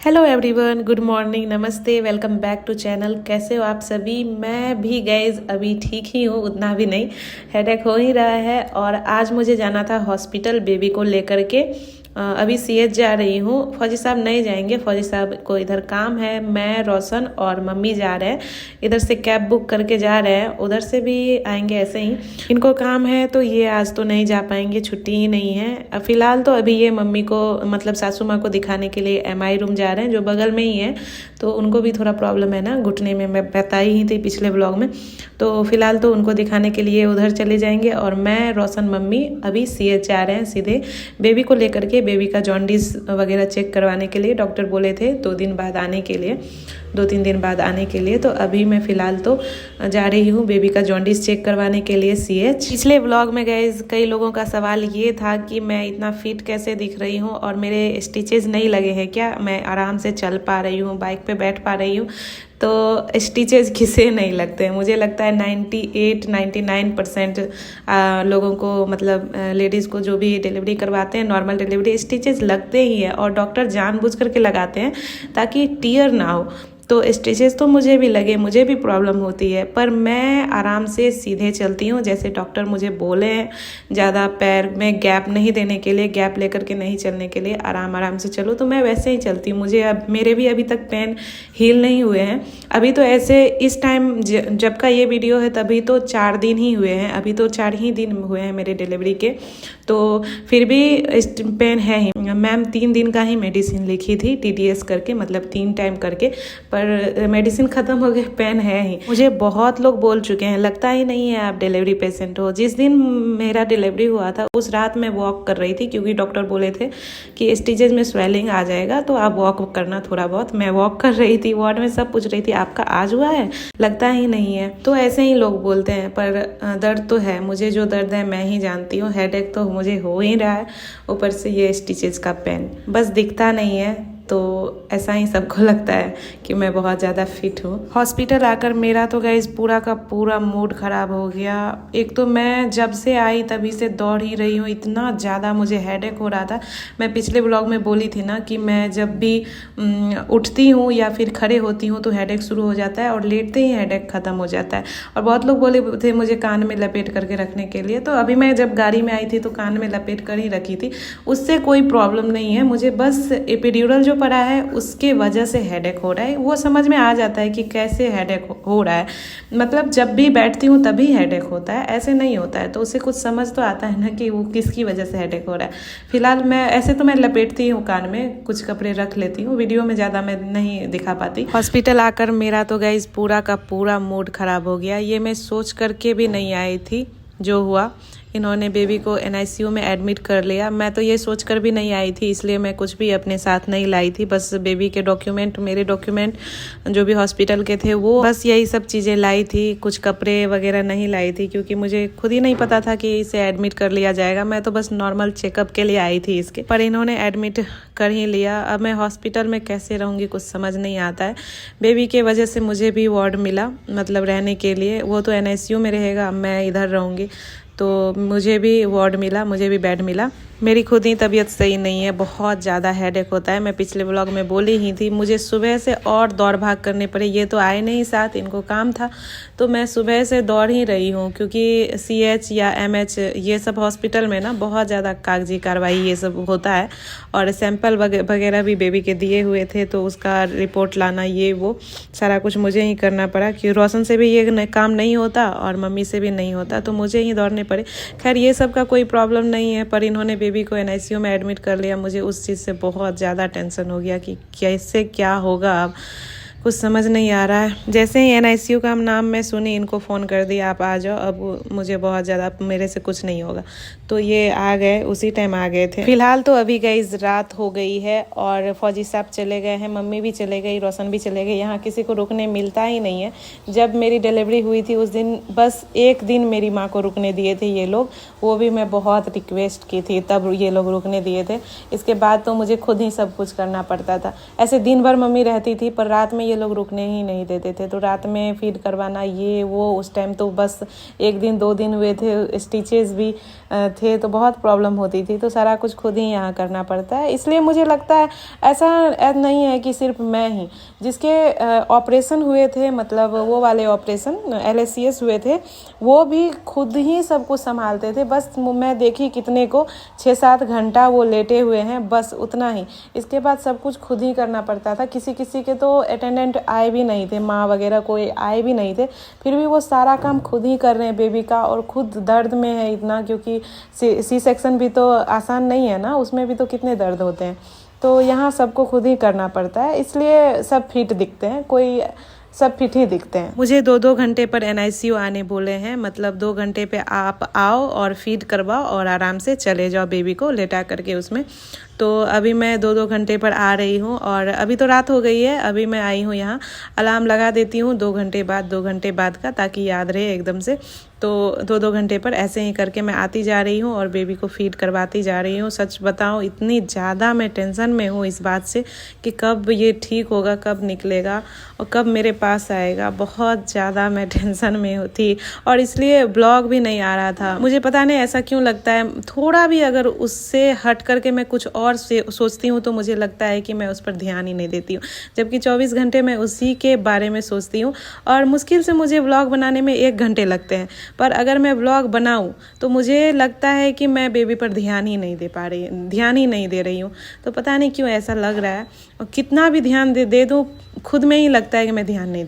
Hello everyone, good morning, नमस्ते, welcome back to channel. कैसे हो आप सभी? मैं भी गाइज अभी ठीक ही हूँ, उतना भी नहीं, हेडेक हो ही रहा है। और आज मुझे जाना था हॉस्पिटल बेबी को लेकर के। अभी सीएच जा रही हूँ। फौजी साहब नहीं जाएंगे, फौजी साहब को इधर काम है। मैं, रोशन और मम्मी जा रहे हैं। इधर से कैब बुक करके जा रहे हैं, उधर से भी आएंगे ऐसे ही। इनको काम है तो ये आज तो नहीं जा पाएंगे, छुट्टी ही नहीं है। फिलहाल तो अभी ये मम्मी को मतलब सासू माँ को दिखाने के लिए एमआई रूम जा रहे हैं, जो बगल में ही है। तो उनको भी थोड़ा प्रॉब्लम है ना घुटने में, मैं बताई ही थी पिछले ब्लॉग में। तो फिलहाल तो उनको दिखाने के लिए उधर चले जाएंगे और मैं, रोशन, मम्मी अभी सीएच जा रहे हैं सीधे बेबी को लेकर के। बेबी का जॉन्डिस वगैरह चेक करवाने के लिए डॉक्टर बोले थे 2 दिन बाद आने के लिए, 2-3 दिन बाद आने के लिए। तो अभी मैं फ़िलहाल तो जा रही हूँ बेबी का जॉन्डिस चेक करवाने के लिए सीएच। पिछले व्लॉग में गाइस कई लोगों का सवाल ये था कि मैं इतना फिट कैसे दिख रही हूँ और मेरे स्टिचेस नहीं लगे हैं क्या, मैं आराम से चल पा रही हूँ, बाइक पे बैठ पा रही हूँ। तो स्टिचेस किसे नहीं लगते हैं? मुझे लगता है 98-99% लोगों को, मतलब लेडीज़ को जो भी डिलीवरी करवाते हैं, नॉर्मल डिलीवरी, स्टिचेस लगते ही है। और डॉक्टर जानबूझ करके लगाते हैं ताकि टीयर ना हो। तो स्टिचेस तो मुझे भी लगे, मुझे भी प्रॉब्लम होती है, पर मैं आराम से सीधे चलती हूँ जैसे डॉक्टर मुझे बोले हैं। ज़्यादा पैर में गैप नहीं देने के लिए, गैप लेकर के नहीं चलने के लिए, आराम आराम से चलो, तो मैं वैसे ही चलती हूँ। मुझे अब मेरे भी अभी तक पेन हील नहीं हुए हैं। अभी तो ऐसे इस टाइम जब का ये वीडियो है तभी तो 4 दिन ही हुए हैं, अभी तो 4 ही दिन हुए हैं मेरे डिलीवरी के। तो फिर भी पेन है ही। मैम 3 दिन का ही मेडिसिन लिखी थी, TDS करके, मतलब 3 टाइम करके, पर मेडिसिन ख़त्म हो गए, पेन है ही। मुझे बहुत लोग बोल चुके हैं लगता ही नहीं है आप डिलीवरी पेशेंट हो। जिस दिन मेरा डिलीवरी हुआ था उस रात मैं वॉक कर रही थी, क्योंकि डॉक्टर बोले थे कि स्टिचेज में स्वेलिंग आ जाएगा तो आप वॉक करना थोड़ा बहुत। मैं वॉक कर रही थी, वार्ड में सब पूछ रही थी आपका आज हुआ है, लगता ही नहीं है। तो ऐसे ही लोग बोलते हैं, पर दर्द तो है। मुझे जो दर्द है मैं ही जानती हूँ। हेडेक तो मुझे हो ही रहा है, ऊपर से ये स्टिचेज का पेन बस दिखता नहीं है। तो ऐसा ही सबको लगता है कि मैं बहुत ज़्यादा फिट हूँ। हॉस्पिटल आकर मेरा तो गाइस पूरा का पूरा मूड ख़राब हो गया। एक तो मैं जब से आई तभी से दौड़ ही रही हूँ, इतना ज़्यादा मुझे हेडेक हो रहा था। मैं पिछले ब्लॉग में बोली थी ना कि मैं जब भी उठती हूँ या फिर खड़े होती हूँ तो हेडेक शुरू हो जाता है और लेटते ही हेडेक ख़त्म हो जाता है। और बहुत लोग बोले थे मुझे कान में लपेट करके रखने के लिए, तो अभी मैं जब गाड़ी में आई थी तो कान में लपेट कर ही रखी थी, उससे कोई प्रॉब्लम नहीं है। मुझे बस एपिड्यूरल जो पड़ा है उसके वजह से हेडेक हो रहा है। वो समझ में आ जाता है कि कैसे हेडेक हो रहा है, मतलब जब भी बैठती हूँ तभी हेडेक होता है, ऐसे नहीं होता है। तो उसे कुछ समझ तो आता है ना कि वो किसकी वजह से हेडेक हो रहा है। फिलहाल मैं ऐसे तो मैं लपेटती हूँ कान में, कुछ कपड़े रख लेती हूँ, वीडियो में ज़्यादा मैं नहीं दिखा पाती। हॉस्पिटल आकर मेरा तो गाइस पूरा का पूरा मूड ख़राब हो गया। ये मैं सोच करके भी नहीं आई थी जो हुआ। इन्होंने बेबी को NICU में एडमिट कर लिया। मैं तो ये सोचकर भी नहीं आई थी, इसलिए मैं कुछ भी अपने साथ नहीं लाई थी। बस बेबी के डॉक्यूमेंट, मेरे डॉक्यूमेंट जो भी हॉस्पिटल के थे वो, बस यही सब चीज़ें लाई थी। कुछ कपड़े वगैरह नहीं लाई थी क्योंकि मुझे खुद ही नहीं पता था कि इसे एडमिट कर लिया जाएगा। मैं तो बस नॉर्मल चेकअप के लिए आई थी इसके, पर इन्होंने एडमिट कर ही लिया। अब मैं हॉस्पिटल में कैसे रहूँगी कुछ समझ नहीं आता है। बेबी के वजह से मुझे भी वार्ड मिला, मतलब रहने के लिए। वो तो NICU में रहेगा, मैं इधर रहूँगी, तो मुझे भी वार्ड मिला, मुझे भी बेड मिला। मेरी खुद ही तबीयत सही नहीं है, बहुत ज़्यादा हेडेक होता है। मैं पिछले व्लॉग में बोली ही थी, मुझे सुबह से और दौड़ भाग करने पड़े। ये तो आए नहीं साथ, इनको काम था, तो मैं सुबह से दौड़ ही रही हूँ। क्योंकि CH या MH ये सब हॉस्पिटल में ना बहुत ज़्यादा कागजी कार्रवाई ये सब होता है। और सैंपल वगैरह भी बेबी के दिए हुए थे, तो उसका रिपोर्ट लाना, ये वो सारा कुछ मुझे ही करना पड़ा। कि रोशन से भी ये काम नहीं होता और मम्मी से भी नहीं होता, तो मुझे ही दौड़ने पड़े। खैर ये सब का कोई प्रॉब्लम नहीं है, पर इन्होंने बेबी को NICU में एडमिट कर लिया। मुझे उस चीज़ से बहुत ज़्यादा टेंशन हो गया कि कैसे क्या होगा, अब कुछ समझ नहीं आ रहा है। जैसे ही NICU का नाम मैं सुनी, इनको फ़ोन कर दिया आप आ जाओ, अब मुझे बहुत ज़्यादा, मेरे से कुछ नहीं होगा। तो ये आ गए, उसी टाइम आ गए थे। फिलहाल तो अभी गाइस रात हो गई है और फौजी साहब चले गए हैं, मम्मी भी चले गई, रोशन भी चले गए। यहाँ किसी को रुकने मिलता ही नहीं है। जब मेरी डिलीवरी हुई थी उस दिन बस 1 दिन मेरी माँ को रुकने दिए थे ये लोग, वो भी मैं बहुत रिक्वेस्ट की थी तब ये लोग रुकने दिए थे। इसके बाद तो मुझे खुद ही सब कुछ करना पड़ता था। ऐसे दिन भर मम्मी रहती थी, पर रात में ये लोग रुकने ही नहीं देते थे। तो रात में फीड करवाना ये वो, उस टाइम तो बस 1 दिन 2 दिन हुए थे, स्टिचेस भी थे, तो बहुत प्रॉब्लम होती थी। तो सारा कुछ खुद ही यहाँ करना पड़ता है। इसलिए मुझे लगता है ऐसा नहीं है कि सिर्फ मैं ही, जिसके ऑपरेशन हुए थे, मतलब वो वाले ऑपरेशन LACS हुए थे, वो भी खुद ही सब कुछ संभालते थे। बस मैं देखी कितने को 6-7 घंटा वो लेटे हुए हैं, बस उतना ही। इसके बाद सब कुछ खुद ही करना पड़ता था। किसी के तो अटेंडेंट आए भी नहीं थे, माँ वगैरह कोई आए भी नहीं थे, फिर भी वो सारा काम खुद ही कर रहे हैं बेबी का। और खुद दर्द में है इतना, क्योंकि सी सेक्शन भी तो आसान नहीं है ना, उसमें भी तो कितने दर्द होते हैं। तो यहाँ सबको खुद ही करना पड़ता है, इसलिए सब फिट दिखते हैं, कोई सब फिट ही दिखते हैं। मुझे 2-2 घंटे पर NICU आने बोले हैं, मतलब 2 घंटे पे आप आओ और फीड करवाओ और आराम से चले जाओ बेबी को लेटा करके उसमें। तो अभी मैं 2-2 घंटे पर आ रही हूँ और अभी तो रात हो गई है। अभी मैं आई हूँ यहाँ, अलार्म लगा देती हूँ 2 घंटे बाद का, ताकि याद रहे एकदम से। तो 2-2 घंटे पर ऐसे ही करके मैं आती जा रही हूँ और बेबी को फीड करवाती जा रही हूँ। सच बताऊँ, इतनी ज़्यादा मैं टेंशन में हूँ इस बात से कि कब ये ठीक होगा, कब निकलेगा और कब मेरे पास आएगा। बहुत ज़्यादा मैं टेंशन में थी और इसलिए ब्लॉग भी नहीं आ रहा था। मुझे पता नहीं ऐसा क्यों लगता है, थोड़ा भी अगर उससे हट करके मैं कुछ और सोचती हूँ तो मुझे लगता है कि मैं उस पर ध्यान ही नहीं देती हूँ, जबकि 24 घंटे मैं उसी के बारे में सोचती हूँ। और मुश्किल से मुझे व्लॉग बनाने में 1 घंटे लगते हैं, पर अगर मैं व्लॉग बनाऊँ तो मुझे लगता है कि मैं बेबी पर ध्यान ही नहीं दे रही हूँ। तो पता नहीं क्यों ऐसा लग रहा है, और कितना भी ध्यान दे दूँ खुद में ही लगता है कि मैं ध्यान नहीं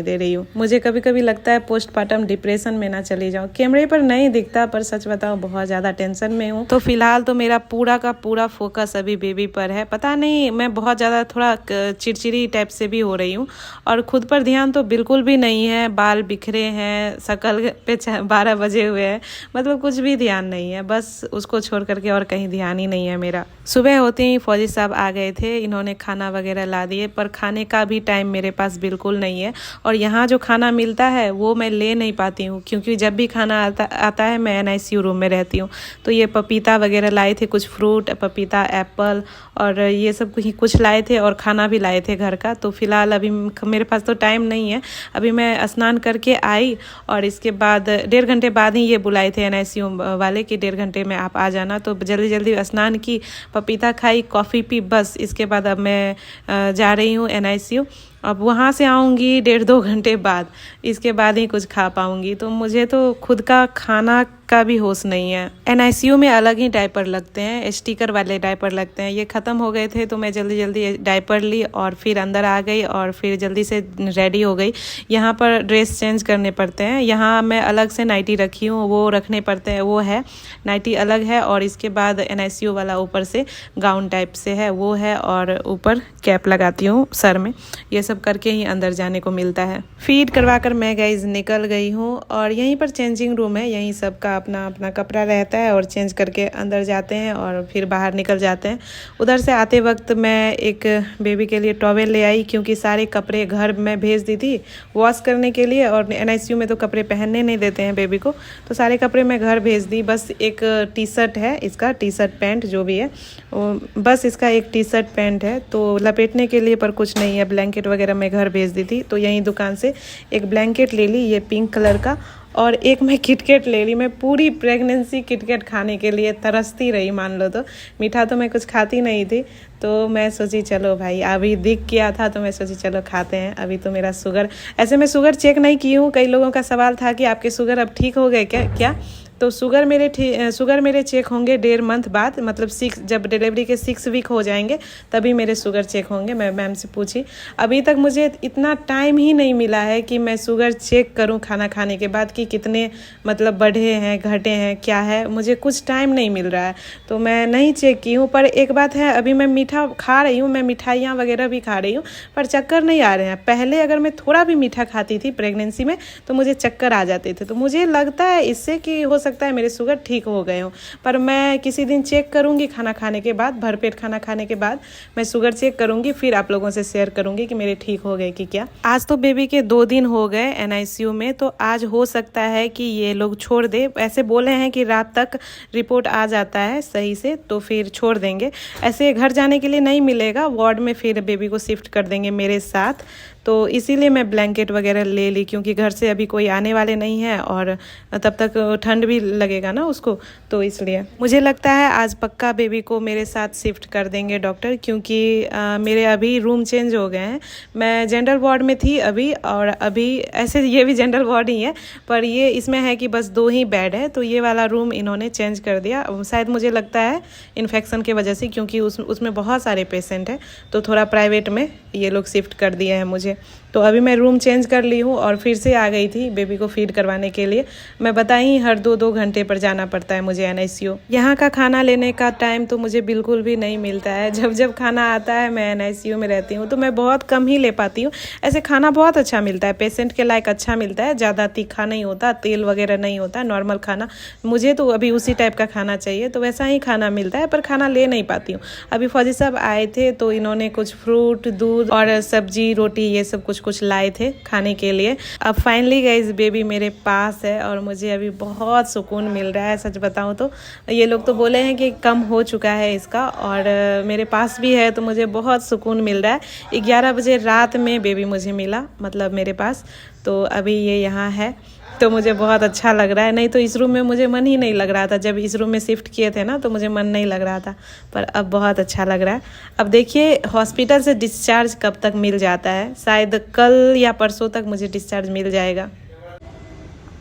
दे रही हूँ। मुझे कभी कभी लगता है पोस्टपार्टम डिप्रेशन में ना चली जाऊँ। कैमरे पर नहीं दिखता, पर सच बताऊँ बहुत ज़्यादा टेंशन में हूँ। तो फिलहाल तो मेरा पूरा का पूरा फोकस अभी बेबी पर है। पता नहीं, मैं बहुत ज़्यादा थोड़ा चिड़चिड़ी टाइप से भी हो रही हूँ और खुद पर ध्यान तो बिल्कुल भी नहीं है। बाल बिखरे हैं, शकल पे 12 बजे हुए हैं, मतलब कुछ भी ध्यान नहीं है। बस उसको छोड़ करके और कहीं ध्यान ही नहीं है मेरा। सुबह होते ही फौजी साहब आ गए थे, इन्होंने खाना वगैरह ला दिए, पर खाने का भी टाइम मेरे पास बिल्कुल नहीं है। और यहाँ जो खाना मिलता है वो मैं ले नहीं पाती हूँ, क्योंकि जब भी खाना आता है मैं NICU रूम में रहती हूँ। तो ये पपीता वगैरह लाए थे, कुछ फ्रूट, पपीता, एप्पल और ये सब कुछ लाए थे, और खाना भी लाए थे घर का। तो फिलहाल अभी मेरे पास तो टाइम नहीं है। अभी मैं स्नान करके आई और इसके बाद 1.5 घंटे बाद ही ये बुलाए थे NICU वाले कि 1.5 घंटे में आप आ जाना। तो जल्दी जल्दी स्नान की, पपीता खाई, कॉफ़ी पी, बस इसके बाद अब मैं जा रही हूँ NICU। अब वहाँ से आऊँगी 1.5-2 घंटे बाद, इसके बाद ही कुछ खा पाऊँगी। तो मुझे तो खुद का खाना का भी होश नहीं है। NICU में अलग ही डायपर लगते हैं, स्टिकर वाले डायपर लगते हैं। ये ख़त्म हो गए थे तो मैं जल्दी जल्दी डायपर ली और फिर अंदर आ गई और फिर जल्दी से रेडी हो गई। यहाँ पर ड्रेस चेंज करने पड़ते हैं। यहाँ मैं अलग से नाइटी रखी हूँ, वो रखने पड़ते हैं, वो है नाइटी अलग है। और इसके बाद NICU वाला ऊपर से गाउन टाइप से है, वो है, और ऊपर कैप लगाती हूँ सर में। ये सब करके ही अंदर जाने को मिलता है। फीड करवा कर मैं गाइज निकल गई हूँ और यहीं पर चेंजिंग रूम है, यहीं सबका अपना अपना कपड़ा रहता है और चेंज करके अंदर जाते हैं और फिर बाहर निकल जाते हैं। उधर से आते वक्त मैं एक बेबी के लिए टॉवेल ले आई, क्योंकि सारे कपड़े घर में भेज दी थी वॉश करने के लिए, और NICU में तो कपड़े पहनने नहीं देते हैं बेबी को, तो सारे कपड़े मैं घर भेज दी। बस एक टी-शर्ट है, इसका टी-शर्ट पैंट जो भी है, बस इसका एक टी-शर्ट पैंट है, तो लपेटने के लिए पर कुछ नहीं है। ब्लैंकेट वगैरह मैं घर भेज दी थी, तो यहीं दुकान से एक ब्लैंकेट ले ली, ये पिंक कलर का, और एक मैं किटकैट ले ली। मैं पूरी प्रेगनेंसी किटकैट खाने के लिए तरसती रही, मान लो। तो मीठा तो मैं कुछ खाती नहीं थी, तो मैं सोची चलो भाई, अभी दिख गया था तो मैं सोची चलो खाते हैं। अभी तो मेरा शुगर, ऐसे मैं शुगर चेक नहीं की हूँ। कई लोगों का सवाल था कि आपके शुगर अब ठीक हो गए क्या। तो शुगर मेरे चेक होंगे 1.5 मंथ बाद, मतलब 6, जब डिलीवरी के 6 वीक हो जाएंगे तभी मेरे शुगर चेक होंगे। मैं मैम से पूछी, अभी तक मुझे इतना टाइम ही नहीं मिला है कि मैं शुगर चेक करूं खाना खाने के बाद कि कितने मतलब बढ़े हैं, घटे हैं, क्या है, मुझे कुछ टाइम नहीं मिल रहा है, तो मैं नहीं चेक की हूँ। पर एक बात है, अभी मैं मीठा खा रही हूँ, मैं मिठाइयाँ वगैरह भी खा रही हूँ, पर चक्कर नहीं आ रहे हैं। पहले अगर मैं थोड़ा भी मीठा खाती थी प्रेगनेंसी में तो मुझे चक्कर आ जाते थे। तो मुझे लगता है इससे कि हो सकता लगता है मेरे शुगर ठीक हो गए हों, पर मैं किसी दिन चेक करूँगी खाना खाने के बाद, भरपेट खाना खाने के बाद मैं शुगर चेक करूँगी, फिर आप लोगों से शेयर करूँगी कि मेरे ठीक हो गए कि क्या। आज तो बेबी के 2 दिन हो गए NICU में, तो आज हो सकता है कि ये लोग छोड़ दे। ऐसे बोले हैं कि रात तक रिपोर्ट आ जाता है सही से तो फिर छोड़ देंगे। ऐसे घर जाने के लिए नहीं मिलेगा, वार्ड में फिर बेबी को शिफ्ट कर देंगे मेरे साथ। तो इसीलिए मैं ब्लैंकेट वगैरह ले ली, क्योंकि घर से अभी कोई आने वाले नहीं है और तब तक ठंड भी लगेगा ना उसको, तो इसलिए मुझे लगता है आज पक्का बेबी को मेरे साथ शिफ्ट कर देंगे डॉक्टर, क्योंकि मेरे अभी रूम चेंज हो गए हैं। मैं जनरल वार्ड में थी अभी, और अभी ऐसे ये भी जनरल वार्ड ही है, पर ये इसमें है कि बस 2 ही बेड है, तो ये वाला रूम इन्होंने चेंज कर दिया। शायद मुझे लगता है इन्फेक्शन की वजह से, क्योंकि उसमें बहुत सारे पेशेंट हैं, तो थोड़ा प्राइवेट में ये लोग शिफ्ट कर दिए हैं मुझे। तो अभी मैं रूम चेंज कर ली हूँ और फिर से आ गई थी बेबी को फीड करवाने के लिए। मैं बताई हर 2-2 घंटे पर जाना पड़ता है मुझे NICU। यहाँ का खाना लेने का टाइम तो मुझे बिल्कुल भी नहीं मिलता है। जब जब खाना आता है, मैं NICU में रहती हूँ तो मैं बहुत कम ही ले पाती हूँ। ऐसे खाना बहुत अच्छा मिलता है, पेशेंट के लायक अच्छा मिलता है, ज़्यादा तीखा नहीं होता, तेल वगैरह नहीं होता, नॉर्मल खाना। मुझे तो अभी उसी टाइप का खाना चाहिए, तो वैसा ही खाना मिलता है, पर खाना ले नहीं पाती हूँ। अभी फौजी साहब आए थे तो इन्होंने कुछ फ्रूट, दूध और सब्जी, रोटी ये सब कुछ लाए थे खाने के लिए। अब फाइनली गाइस बेबी मेरे पास है और मुझे अभी बहुत सुकून मिल रहा है। सच बताऊं तो ये लोग तो बोले हैं कि कम हो चुका है इसका, और मेरे पास भी है तो मुझे बहुत सुकून मिल रहा है। 11 बजे रात में बेबी मुझे मिला, मतलब मेरे पास, तो अभी ये यहाँ है, तो मुझे बहुत अच्छा लग रहा है। नहीं तो इस रूम में मुझे मन ही नहीं लग रहा था, जब इस रूम में शिफ्ट किए थे ना तो मुझे मन नहीं लग रहा था, पर अब बहुत अच्छा लग रहा है। अब देखिए हॉस्पिटल से डिस्चार्ज कब तक मिल जाता है, शायद कल या परसों तक मुझे डिस्चार्ज मिल जाएगा।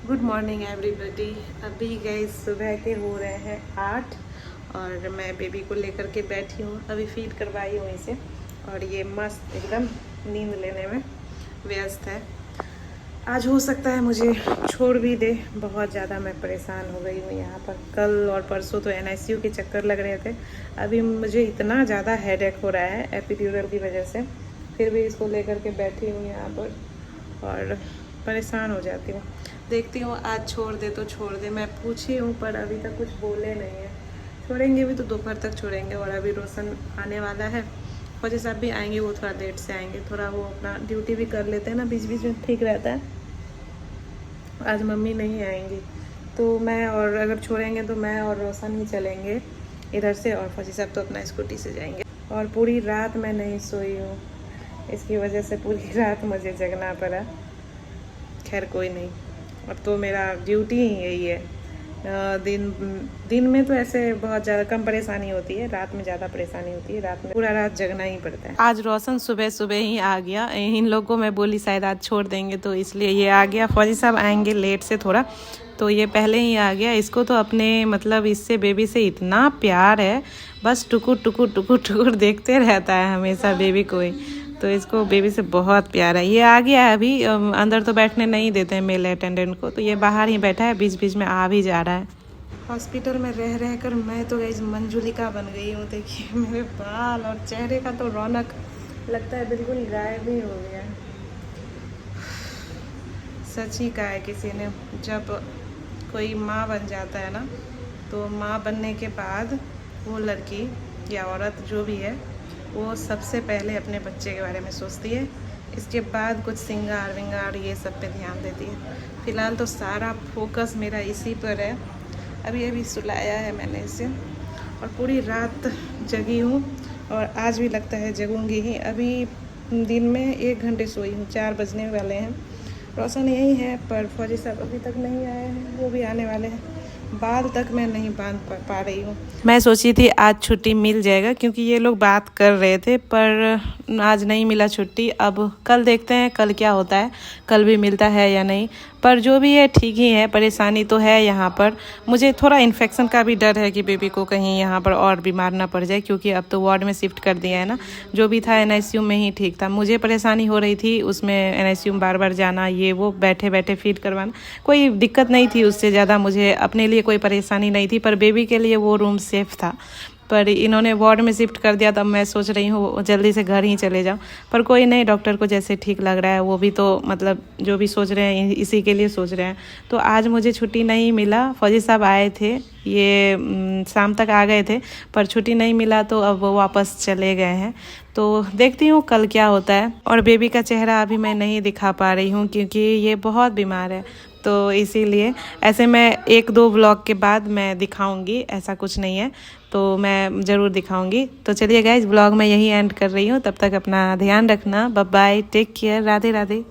Good morning everybody. अभी गए सुबह के हो रहे हैं 8 और मैं बेबी को लेकर के बैठी हूँ, अभी फीड करवाई हूँ इसे, और ये मस्त एकदम नींद लेने में व्यस्त है। आज हो सकता है मुझे छोड़ भी दे, बहुत ज़्यादा मैं परेशान हो गई हूँ यहाँ पर। कल और परसों तो NICU के चक्कर लग रहे थे, अभी मुझे इतना ज़्यादा हेडेक हो रहा है एपिड्यूरल की वजह से, फिर भी इसको लेकर के बैठी हूँ यहाँ पर और परेशान हो जाती हूँ। देखती हूँ आज छोड़ दे तो छोड़ दे, मैं पूछी हूँ पर अभी तक कुछ बोले नहीं है। छोड़ेंगे भी तो दोपहर तक छोड़ेंगे, और अभी रोशन आने वाला है, फौजी साहब भी आएंगे, वो थोड़ा लेट से आएंगे, थोड़ा वो अपना ड्यूटी भी कर लेते हैं ना बीच बीच में, ठीक रहता है। आज मम्मी नहीं आएंगी तो मैं, और अगर छोड़ेंगे तो मैं और रोशन ही चलेंगे इधर से, और फौजी साहब तो अपना स्कूटी से जाएंगे। और पूरी रात मैं नहीं सोई हूँ, इसकी वजह से पूरी रात मुझे जगना पड़ा। खैर कोई नहीं, अब तो मेरा ड्यूटी ही यही है। दिन में तो ऐसे बहुत ज़्यादा कम परेशानी होती है, रात में ज़्यादा परेशानी होती है, रात में पूरा रात जगना ही पड़ता है। आज रोशन सुबह सुबह ही आ गया, इन लोगों को मैं बोली शायद आज छोड़ देंगे तो इसलिए ये आ गया। फौजी साहब आएंगे लेट से थोड़ा, तो ये पहले ही आ गया। इसको तो अपने मतलब इससे बेबी से इतना प्यार है, बस टुकुर टुकुर टुकुर टुकुर देखते रहता है हमेशा बेबी को ही, तो इसको बेबी से बहुत प्यार है। ये आ गया है अभी, अंदर तो बैठने नहीं देते हैं मेल अटेंडेंट को, तो ये बाहर ही बैठा है, बीच बीच में आ भी जा रहा है। हॉस्पिटल में रह रह कर मैं तो गाइस मंजुलिका बन गई हूँ। देखिए मेरे बाल और चेहरे का तो रौनक लगता है बिल्कुल गायब ही हो गया। सच ही कहा है किसी ने, जब कोई माँ बन जाता है ना, तो माँ बनने के बाद वो लड़की या औरत जो भी है, वो सबसे पहले अपने बच्चे के बारे में सोचती है, इसके बाद कुछ सिंगार विंगार ये सब पे ध्यान देती है। फ़िलहाल तो सारा फोकस मेरा इसी पर है। अभी सुलाया है मैंने इसे, और पूरी रात जगी हूँ, और आज भी लगता है जगूंगी ही। अभी दिन में 1 घंटे सोई हूँ, 4 बजने वाले हैं। रोशन यही है, पर फौजी साहब अभी तक नहीं आए हैं, वो भी आने वाले हैं। बाल तक मैं नहीं बांध पा रही हूँ। मैं सोची थी आज छुट्टी मिल जाएगा, क्योंकि ये लोग बात कर रहे थे, पर आज नहीं मिला छुट्टी। अब कल देखते हैं कल क्या होता है, कल भी मिलता है या नहीं, पर जो भी है ठीक ही है। परेशानी तो है यहाँ पर, मुझे थोड़ा इन्फेक्शन का भी डर है कि बेबी को कहीं यहाँ पर और बीमार ना पड़ जाए, क्योंकि अब तो वार्ड में शिफ्ट कर दिया है ना। जो भी था NICU में ही ठीक था। मुझे परेशानी हो रही थी उसमें, NICU में बार बार जाना, ये वो बैठे बैठे फीड करवाना, कोई दिक्कत नहीं थी उससे ज़्यादा, मुझे अपने लिए कोई परेशानी नहीं थी, पर बेबी के लिए वो रूम सेफ़ था। पर इन्होंने वार्ड में शिफ्ट कर दिया, तब मैं सोच रही हूँ जल्दी से घर ही चले जाऊँ। पर कोई नहीं, डॉक्टर को जैसे ठीक लग रहा है, वो भी तो मतलब जो भी सोच रहे हैं इसी के लिए सोच रहे हैं। तो आज मुझे छुट्टी नहीं मिला। फौजी साहब आए थे, ये शाम तक आ गए थे, पर छुट्टी नहीं मिला तो अब वो वापस चले गए हैं। तो देखती हूँ कल क्या होता है। और बेबी का चेहरा अभी मैं नहीं दिखा पा रही हूँ क्योंकि ये बहुत बीमार है, तो इसीलिए ऐसे मैं 1-2 व्लॉग के बाद मैं दिखाऊंगी, ऐसा कुछ नहीं है, तो मैं ज़रूर दिखाऊंगी। तो चलिए गाइस, व्लॉग मैं यही एंड कर रही हूँ। तब तक अपना ध्यान रखना। Bye bye, take care, Radhe Radhe.